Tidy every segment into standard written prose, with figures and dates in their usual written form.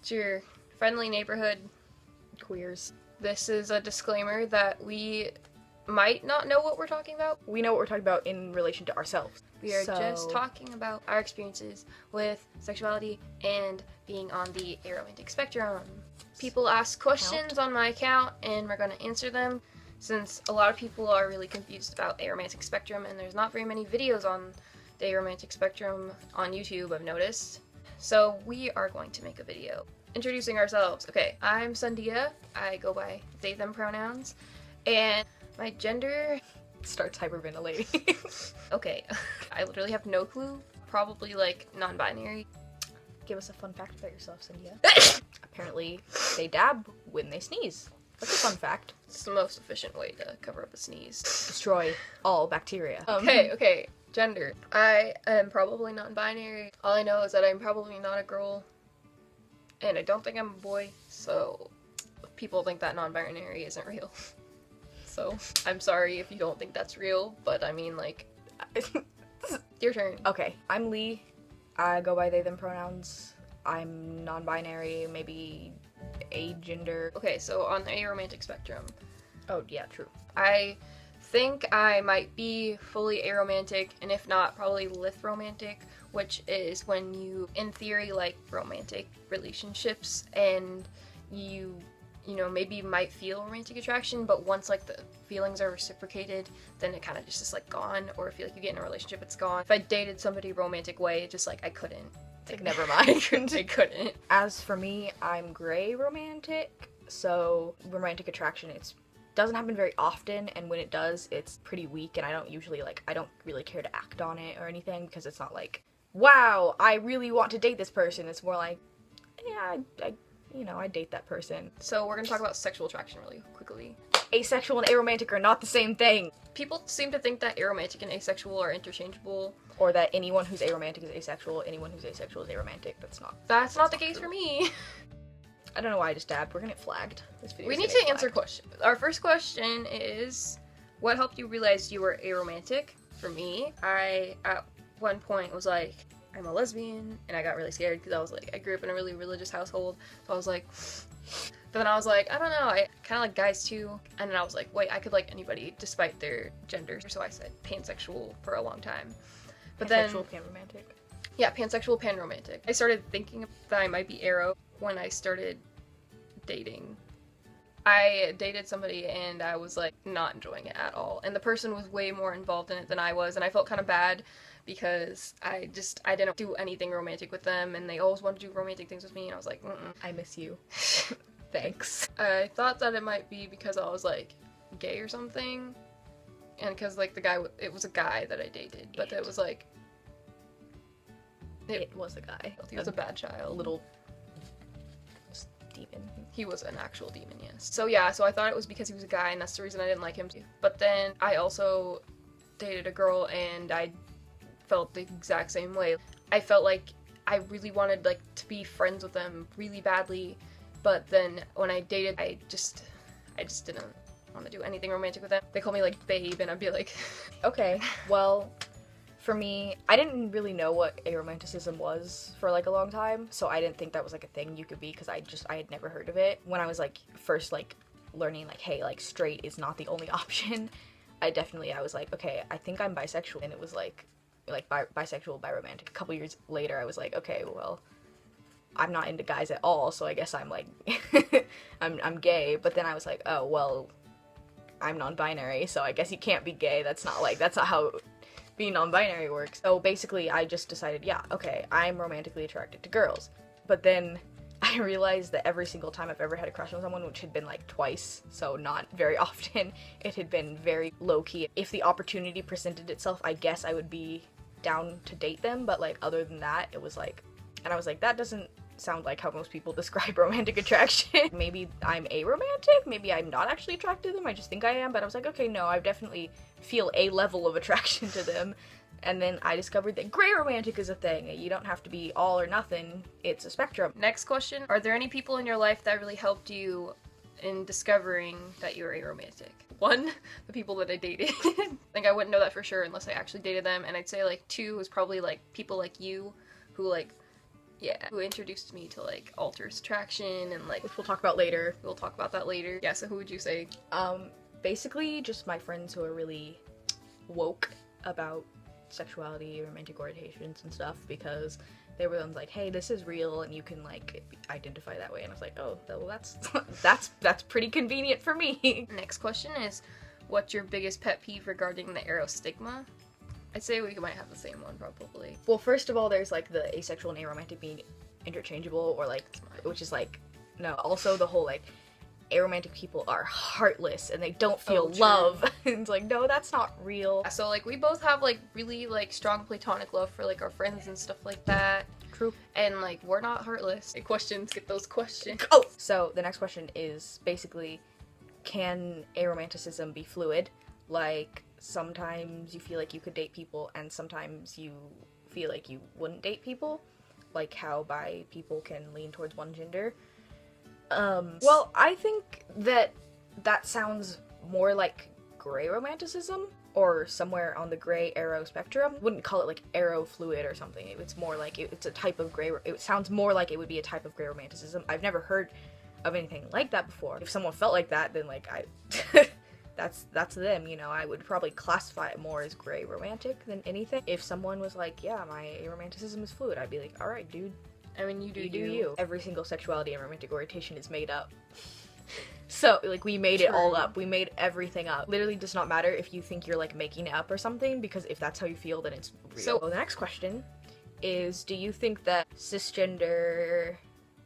It's your friendly neighborhood Queers. This is a disclaimer that we might not know what we're talking about. We know what we're talking about in relation to ourselves. We are just talking about our experiences with sexuality and being on the aromantic spectrum. People ask questions on my account and we're going to answer them, since a lot of people are really confused about aromantic spectrum and there's not very many videos on the aromantic spectrum on YouTube, I've noticed. So we are going to make a video introducing ourselves. Okay, I'm Sandia. I go by they, them pronouns. And my gender starts hyperventilating. Okay, I literally have no clue. Probably like non-binary. Give us a fun fact about yourself, Sandia. Apparently, they dab when they sneeze. That's a fun fact. It's the most efficient way to cover up a sneeze. Destroy all bacteria. Okay. Gender. I am probably non-binary. All I know is that I'm probably not a girl. And I don't think I'm a boy. So, people think that non-binary isn't real. So, I'm sorry if you don't think that's real, but I mean, like, your turn. Okay, I'm Lee. I go by they, them pronouns. I'm non-binary, maybe agender. Okay, so on the aromantic spectrum. Oh, yeah, true. I think I might be fully aromantic, and if not, probably lithromantic, which is when you, in theory, like romantic relationships, and you know, maybe you might feel romantic attraction, but once, like, the feelings are reciprocated, then it kind of just is, like, gone, or if you, like, you get in a relationship, it's gone. If I dated somebody romantic way, just, like, I couldn't. Like, never mind. I couldn't. As for me, I'm gray romantic, so romantic attraction, doesn't happen very often, and when it does, it's pretty weak, and I don't really care to act on it or anything, because it's not like, wow, I really want to date this person. It's more like, yeah, I date that person. So we're gonna talk about sexual attraction really quickly. Asexual and aromantic are not the same thing. People seem to think that aromantic and asexual are interchangeable. Or that anyone who's aromantic is asexual, anyone who's asexual is aromantic. That's not the case for me. I don't know why I just dabbed. We're gonna get flagged. We need to answer questions. Our first question is, what helped you realize you were aromantic? For me, I, at one point, was like, I'm a lesbian, and I got really scared because I was like, I grew up in a really religious household, so I was like, but then I was like, I don't know, I kind of like guys too, and then I was like, wait, I could like anybody despite their gender, so I said pansexual for a long time. But pansexual, panromantic? Yeah, pansexual, panromantic. I started thinking that I might be aro when I started dating. I dated somebody and I was like not enjoying it at all, and the person was way more involved in it than I was, and I felt kind of bad because I didn't do anything romantic with them, and they always wanted to do romantic things with me, and I was like, I miss you. Thanks. I thought that it might be because I was like gay or something, and because like it was a guy that I dated, but it was like it was a guy. He was a bad child. A little demon. He was an actual demon, yes. So yeah, so I thought it was because he was a guy, and that's the reason I didn't like him too. But then I also dated a girl, and I felt the exact same way. I felt like I really wanted like to be friends with them really badly, but then when I dated, I just didn't want to do anything romantic with them. They call me like babe, and I'd be like, okay, well, for me, I didn't really know what aromanticism was for like a long time, so I didn't think that was like a thing you could be, because I had never heard of it. When I was like first like learning like, hey, like straight is not the only option, I was like, okay, I think I'm bisexual, and it was like bisexual, biromantic. A couple years later, I was like, okay, well, I'm not into guys at all, so I guess I'm like, I'm gay. But then I was like, oh, well, I'm non-binary, so I guess you can't be gay. That's not how being non-binary works. So basically, I just decided, yeah, okay, I'm romantically attracted to girls. But then I realized that every single time I've ever had a crush on someone, which had been like twice, so not very often, it had been very low-key. If the opportunity presented itself, I guess I would be down to date them, but like other than that, it was like, and I was like, that doesn't sound like how most people describe romantic attraction. Maybe I'm aromantic, maybe I'm not actually attracted to them, I just think I am, but I was like, okay, no, I definitely feel a level of attraction to them. And then I discovered that gray romantic is a thing. You don't have to be all or nothing, it's a spectrum. Next question, are there any people in your life that really helped you in discovering that you're aromantic? One, the people that I dated. I think I wouldn't know that for sure unless I actually dated them, and I'd say like two was probably like people like you who like Yeah, who introduced me to like altruist attraction and like, which we'll talk about later. we'll talk about that later. Yeah, so who would you say? Basically just my friends who are really woke about sexuality, romantic orientations and stuff, because they were the ones like, hey, this is real and you can like identify that way. And I was like, oh, well, that's pretty convenient for me. Next question is, what's your biggest pet peeve regarding the aro stigma? I'd say we might have the same one probably. Well, first of all, there's like the asexual and aromantic being interchangeable, or like, which is like, no, also the whole like aromantic people are heartless and they don't feel love. It's like, no, that's not real. So like we both have like really like strong platonic love for like our friends and stuff like that. True. And like we're not heartless. Questions, get those questions. Oh! So the next question is basically, can aromanticism be fluid? Like, sometimes you feel like you could date people and sometimes you feel like you wouldn't date people. Like how bi people can lean towards one gender. Well, I think that sounds more like gray romanticism, or somewhere on the gray aro spectrum. Wouldn't call it like aro fluid or something. It's more like it's a type of gray. It sounds more like it would be a type of gray romanticism. I've never heard of anything like that before. If someone felt like that, then like that's them, you know. I would probably classify it more as gray romantic than anything. If someone was like, yeah, my aromanticism is fluid, I'd be like, all right, dude. I mean, you do you. Every single sexuality and romantic orientation is made up. So, like, we made it all up. We made everything up. Literally does not matter if you think you're, like, making it up or something, because if that's how you feel, then it's real. So, the next question is, do you think that cisgender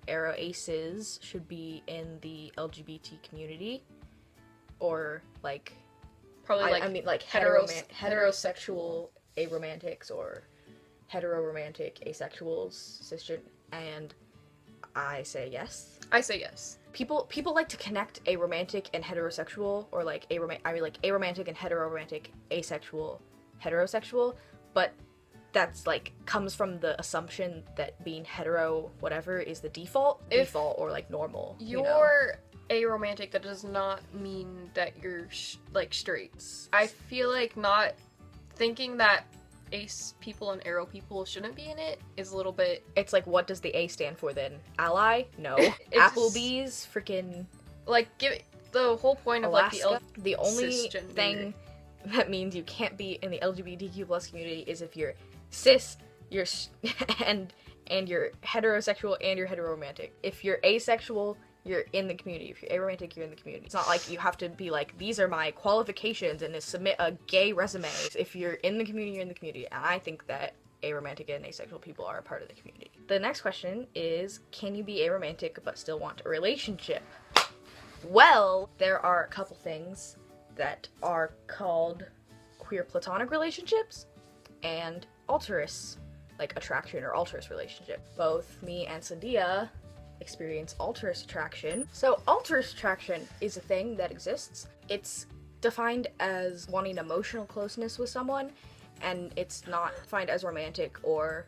aro aces should be in the LGBT community? Or, like... Probably, like, I mean, like, heterosexual aromantics, or hetero-romantic asexuals, cisgender, and I say yes. I say yes. People like to connect aromantic and heterosexual, or like aromantic and hetero-romantic, asexual, heterosexual, but that's like comes from the assumption that being hetero whatever is the default or like normal. You're aromantic, that does not mean that you're like straight. I feel like not thinking that ace people and aro people shouldn't be in it is a little bit... It's like, what does the A stand for then? Ally? No. Applebee's? Freaking... Like, give it the whole point of Alaska? Like the only cisgender thing that means you can't be in the LGBTQ plus community is if you're cis, you're and you're heterosexual and you're heteroromantic. If you're asexual, you're in the community. If you're aromantic, you're in the community. It's not like you have to be like, these are my qualifications and submit a gay resume. If you're in the community, you're in the community. And I think that aromantic and asexual people are a part of the community. The next question is, can you be aromantic but still want a relationship? Well, there are a couple things that are called queer platonic relationships and altruist, like attraction or altruist relationship. Both me and Sandia experience altruist attraction. So altruist attraction is a thing that exists. It's defined as wanting emotional closeness with someone, and it's not defined as romantic or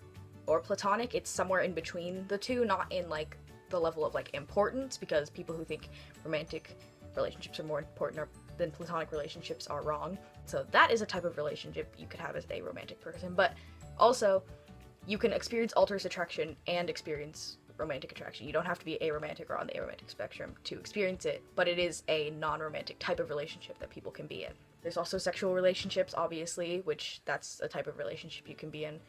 platonic. It's somewhere in between the two, not in like the level of like importance, because people who think romantic relationships are more important than platonic relationships are wrong. So that is a type of relationship you could have as a romantic person, but also you can experience altruist attraction and experience romantic attraction. You don't have to be aromantic or on the aromantic spectrum to experience it, but it is a non-romantic type of relationship that people can be in. There's also sexual relationships, obviously, which that's a type of relationship you can be in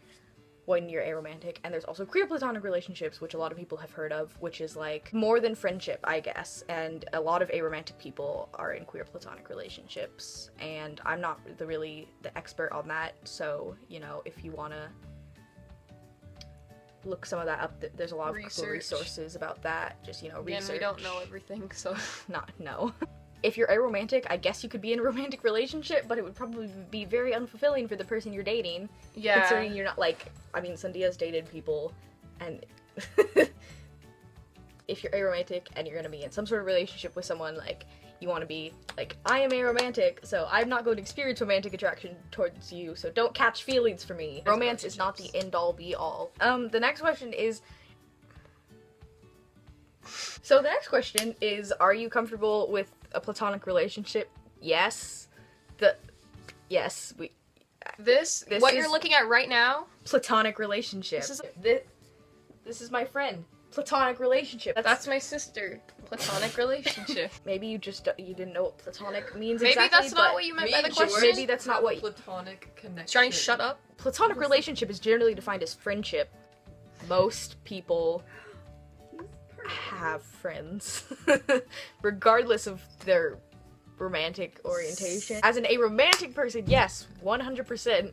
when you're aromantic. And there's also queer platonic relationships, which a lot of people have heard of, which is like more than friendship, I guess. And a lot of aromantic people are in queer platonic relationships, and I'm not really the expert on that, so, you know, if you want to look some of that up, there's a lot of cool resources about that. Just, you know, research. Again, we don't know everything, so... No. If you're aromantic, I guess you could be in a romantic relationship, but it would probably be very unfulfilling for the person you're dating. Yeah. Considering you're not, like... I mean, Sandia's dated people, and... if you're aromantic and you're gonna be in some sort of relationship with someone, like, you want to be, like, I am aromantic, so I'm not going to experience romantic attraction towards you, so don't catch feelings for me. Romance is not the end-all, be-all. The next question is... So the next question is, are you comfortable with a platonic relationship? Yes. Yes, This what you're looking at right now? Platonic relationship. This This is my friend. Platonic relationship. That's my sister. Platonic relationship. Maybe you didn't know what platonic means Maybe exactly. that's not what you meant by the question. Maybe that's not what platonic connection. Trying to shut up. Platonic relationship is generally defined as friendship. Most people have friends, regardless of their romantic orientation. As an aromantic person, yes, 100%.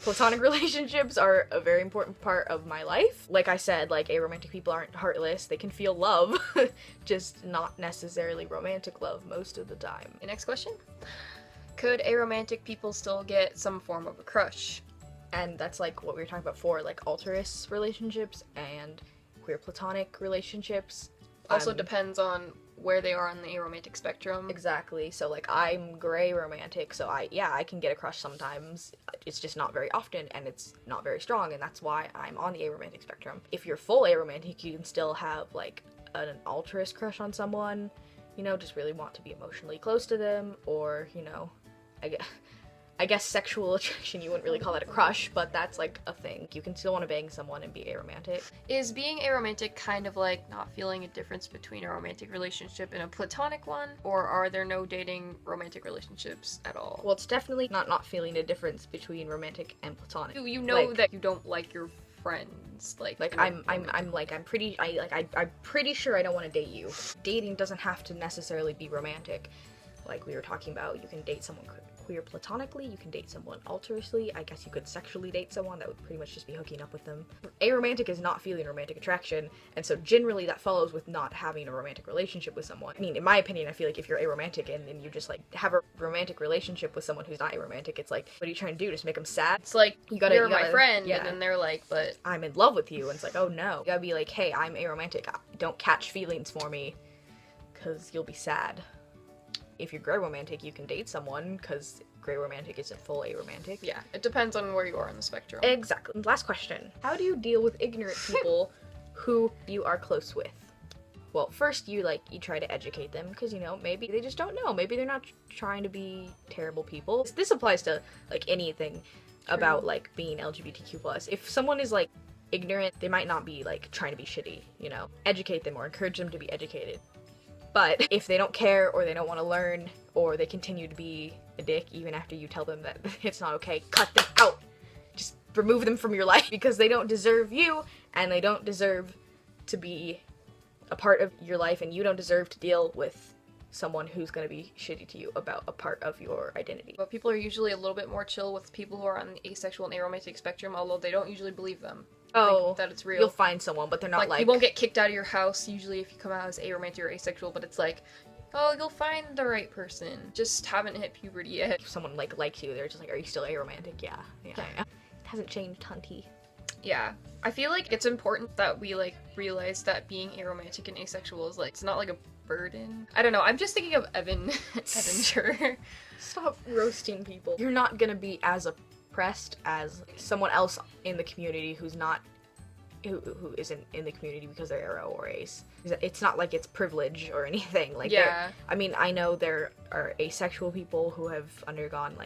Platonic relationships are a very important part of my life. Like I said, like, aromantic people aren't heartless. They can feel love, just not necessarily romantic love most of the time. The next question. Could aromantic people still get some form of a crush? And that's like what we were talking about before, like altruist relationships and queer platonic relationships. Also depends on where they are on the aromantic spectrum. Exactly. So like I'm gray romantic, so I can get a crush sometimes. It's just not very often and it's not very strong, and that's why I'm on the aromantic spectrum. If you're full aromantic, you can still have like an altruist crush on someone, you know, just really want to be emotionally close to them, or, you know, I guess sexual attraction, you wouldn't really call that a crush, but that's like a thing. You can still want to bang someone and be aromantic. Is being aromantic kind of like not feeling a difference between a romantic relationship and a platonic one? Or are there no dating romantic relationships at all? Well, it's definitely not feeling a difference between romantic and platonic. You know, like, that you don't like your friends. I'm pretty sure I don't want to date you. Dating doesn't have to necessarily be romantic. Like we were talking about, you can date someone queer platonically, you can date someone altruistically, I guess you could sexually date someone, that would pretty much just be hooking up with them. Aromantic is not feeling romantic attraction, and so generally that follows with not having a romantic relationship with someone. I mean, in my opinion, I feel like if you're aromantic and then you just like have a romantic relationship with someone who's not aromantic, it's like, what are you trying to do, just make them sad? It's like, you're my friend, yeah. And then they're like, but I'm in love with you, and it's like, oh no. You gotta be like, hey, I'm aromantic, don't catch feelings for me, because you'll be sad. If you're gray romantic, you can date someone, because gray romantic isn't full aromantic. Yeah, it depends on where you are on the spectrum. Exactly. Last question. How do you deal with ignorant people who you are close with? Well, first you try to educate them, because, you know, maybe they just don't know. Maybe they're not trying to be terrible people. This applies to, like, anything about, like, being LGBTQ+. If someone is, like, ignorant, they might not be, like, trying to be shitty, you know? Educate them or encourage them to be educated. But if they don't care, or they don't want to learn, or they continue to be a dick even after you tell them that it's not okay, cut them out. Just remove them from your life, because they don't deserve you, and they don't deserve to be a part of your life, and you don't deserve to deal with someone who's going to be shitty to you about a part of your identity. But people are usually a little bit more chill with people who are on the asexual and aromantic spectrum, although they don't usually believe them. Oh, that it's real. You'll find someone, but they're not like... You won't get kicked out of your house usually if you come out as aromantic or asexual, but it's like, oh, you'll find the right person. Just haven't hit puberty yet. If someone likes you, they're just like, are you still aromantic? Yeah. It hasn't changed, hunty. Yeah. I feel like it's important that we realize that being aromantic and asexual is it's not like a burden. I don't know, I'm just thinking of Evanger. Stop roasting people. You're not gonna be as oppressed as someone else in the community who isn't in the community because they're aro or ace. It's not like it's privilege or anything. I mean, I know there are asexual people who have undergone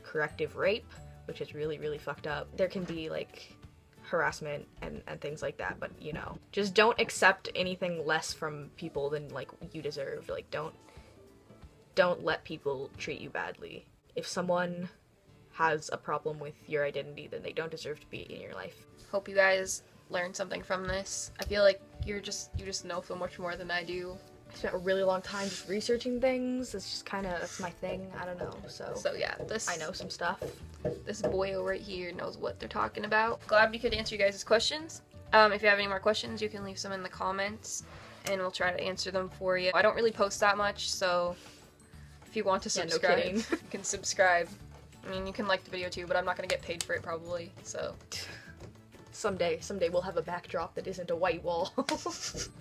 corrective rape, which is really, really fucked up. There can be harassment and things like that, but you know, just don't accept anything less from people than you deserve. Don't let people treat you badly. If someone has a problem with your identity, then they don't deserve to be in your life. Hope you guys learned something from this. I feel like you just know so much more than I do. I spent a really long time just researching things. It's just that's my thing. I don't know. So yeah, I know some stuff. This boyo right here knows what they're talking about. Glad we could answer you guys' questions. If you have any more questions, you can leave some in the comments, and we'll try to answer them for you. I don't really post that much, so if you want to subscribe, no you can subscribe. I mean, you can like the video too, but I'm not gonna get paid for it probably, so. Someday we'll have a backdrop that isn't a white wall.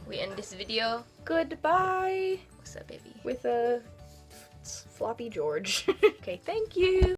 We end this video. Goodbye. What's up, baby? With a floppy George. Okay, thank you.